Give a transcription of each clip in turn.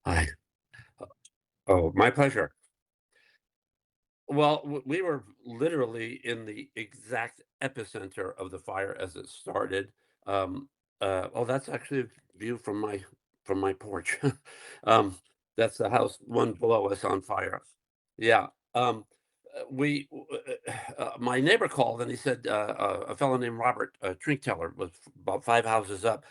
Hi. Oh, my pleasure. Well, we were literally in the exact epicenter of the fire as it started. Um, oh, that's actually a view from my porch. um, that's the house one below us on fire. Yeah. My neighbor called and he said a fellow named Robert Trinkteller was about 5 houses up.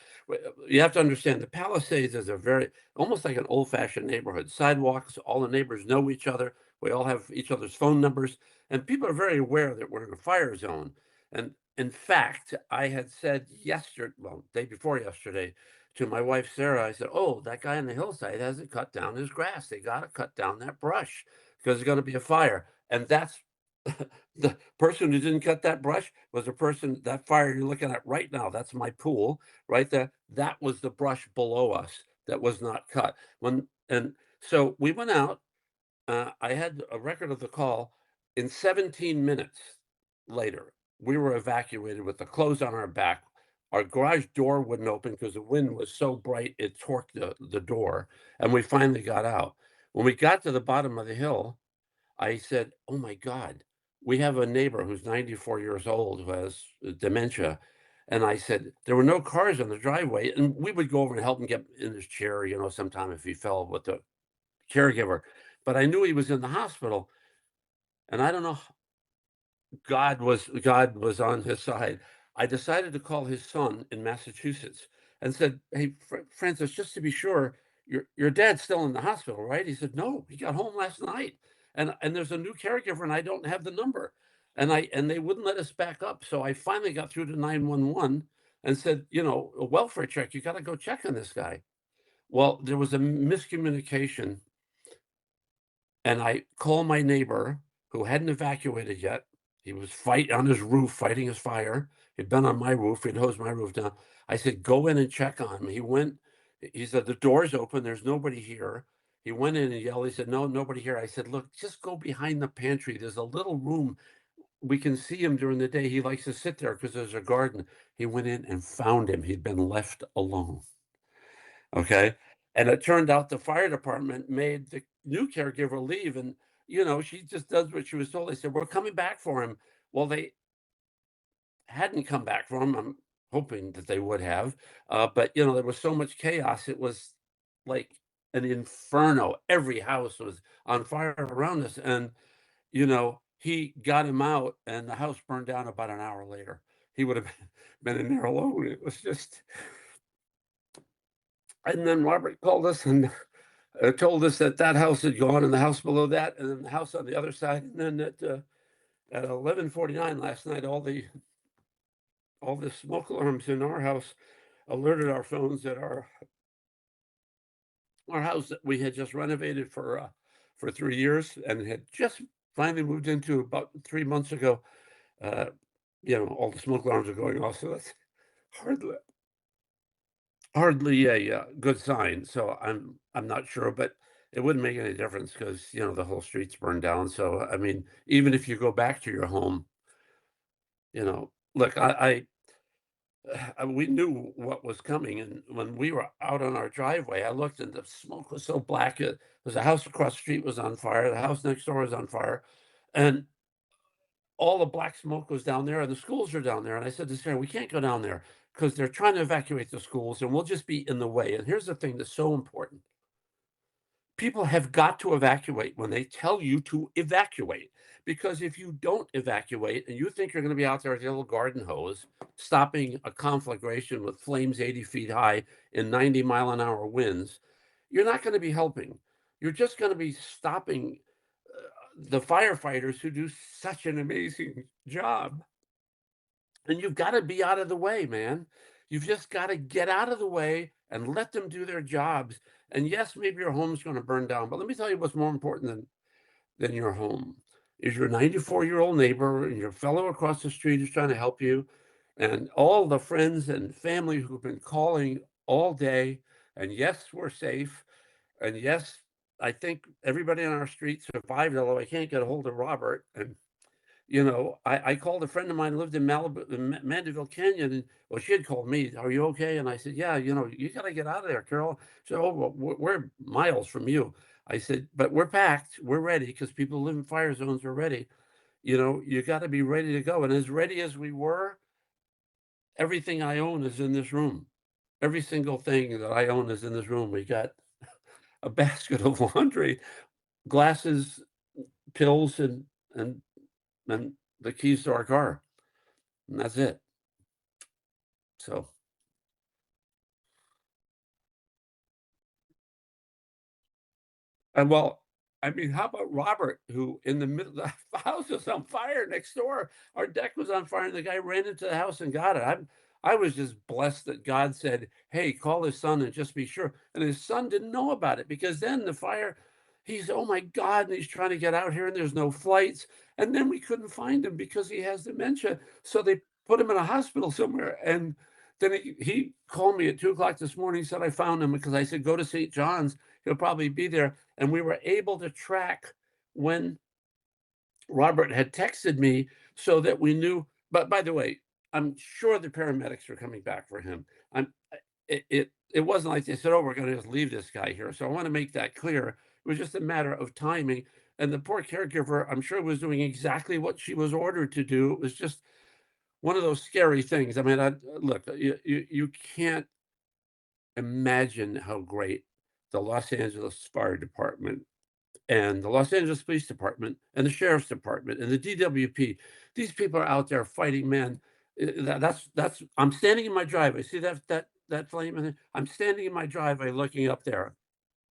You have to understand the Palisades is a very almost like an old-fashioned neighborhood. Sidewalks, all the neighbors know each other. We all have each other's phone numbers, and people are very aware that we're in a fire zone. And in fact, I had said yesterday, well, day before yesterday, to my wife Sarah, I said, "Oh, that guy on the hillside hasn't cut down his grass. They got to cut down that brush because there's going to be a fire." And that's the person who didn't cut that brush was the person that fire you're looking at right now. That's my pool right there. That was the brush below us that was not cut. When and so we went out. I had a record of the call. In 17 minutes later, we were evacuated with the clothes on our back. Our garage door wouldn't open because the wind was so bright it torqued the door, and we finally got out. When we got to the bottom of the hill, I said, "Oh my God, we have a neighbor who's 94 years old who has dementia." And I said, there were no cars on the driveway. And we would go over and help him get in his chair, sometime if he fell with the caregiver. But I knew he was in the hospital. And I don't know, God was on his side. I decided to call his son in Massachusetts and said, "Hey, Francis, just to be sure, your dad's still in the hospital, right?" He said, "No, he got home last night, and there's a new caregiver, and I don't have the number." And they wouldn't let us back up, so I finally got through to 911 and said, "A welfare check. You got to go check on this guy." Well, there was a miscommunication, and I called my neighbor who hadn't evacuated yet. He was on his roof fighting his fire. He'd been on my roof. He'd hosed my roof down. I said, "Go in and check on him." He went. He said, "The door's open. There's nobody here." He went in and yelled. He said, "No, nobody here." I said, "Look, just go behind the pantry. There's a little room. We can see him during the day. He likes to sit there because there's a garden." He went in and found him. He'd been left alone. Okay. And it turned out the fire department made the new caregiver leave. And, she just does what she was told. They said, "We're coming back for him." Well, they hadn't come back for him. I'm hoping that they would have. But, there was so much chaos. It was like an inferno. Every house was on fire around us. And, he got him out and the house burned down about an hour later. He would have been in there alone. It was just, and then Robert called us and told us that that house had gone and the house below that and then the house on the other side. And then at 11:49 last night, all the smoke alarms in our house alerted our phones that our house that we had just renovated for 3 years and had just finally moved into about 3 months ago. Uh, all the smoke alarms are going off, so that's hardly hardly a good sign. So I'm not sure, but it wouldn't make any difference because the whole street's burned down. So I mean, even if you go back to your home, look, we knew what was coming, and when we were out on our driveway, I looked and the smoke was so black. There's a house across the street was on fire. The house next door was on fire, and all the black smoke was down there, and the schools are down there. And I said to Sarah, "We can't go down there because they're trying to evacuate the schools, and we'll just be in the way." And here's the thing that's so important: people have got to evacuate when they tell you to evacuate. Because if you don't evacuate and you think you're going to be out there with your little garden hose, stopping a conflagration with flames 80 feet high in 90-mile-an-hour winds, you're not going to be helping. You're just going to be stopping the firefighters who do such an amazing job. And you've got to be out of the way, man. You've just got to get out of the way and let them do their jobs. And yes, maybe your home's going to burn down, but let me tell you what's more important than your home is your 94-year-old neighbor and your fellow across the street who's trying to help you, and all the friends and family who've been calling all day. And yes, we're safe. And yes, I think everybody on our street survived, although I can't get a hold of Robert. And I called a friend of mine who lived in Malibu, in Mandeville Canyon, and well, she had called me. Are you okay? And I said, Yeah, you got to get out of there, Carol. She said, Oh, well, we're miles from you. I said, But we're packed. We're ready because people who live in fire zones are ready. You got to be ready to go. And as ready as we were, everything I own is in this room. Every single thing that I own is in this room. We got a basket of laundry, glasses, pills, and and the keys to our car, and that's it. So, and well, I mean, how about Robert, who in the middle the house was on fire next door. Our deck was on fire, and the guy ran into the house and got it. I was just blessed that God said, "Hey, call his son and just be sure." And his son didn't know about it because then the fire, he's, "Oh my God," and he's trying to get out here, and there's no flights. And then we couldn't find him because he has dementia. So they put him in a hospital somewhere. And then he called me at 2 o'clock this morning. He said, I found him because I said, go to St. John's. He'll probably be there. And we were able to track when Robert had texted me so that we knew. But by the way, I'm sure the paramedics are coming back for him. It wasn't like they said, "Oh, we're going to just leave this guy here." So I want to make that clear. It was just a matter of timing. And the poor caregiver, I'm sure, was doing exactly what she was ordered to do. It was just one of those scary things. I mean, look, you can't imagine how great the Los Angeles Fire Department and the Los Angeles Police Department and the Sheriff's Department and the DWP. These people are out there fighting, man. That's I'm standing in my driveway. See that flame in it? I'm standing in my driveway looking up there.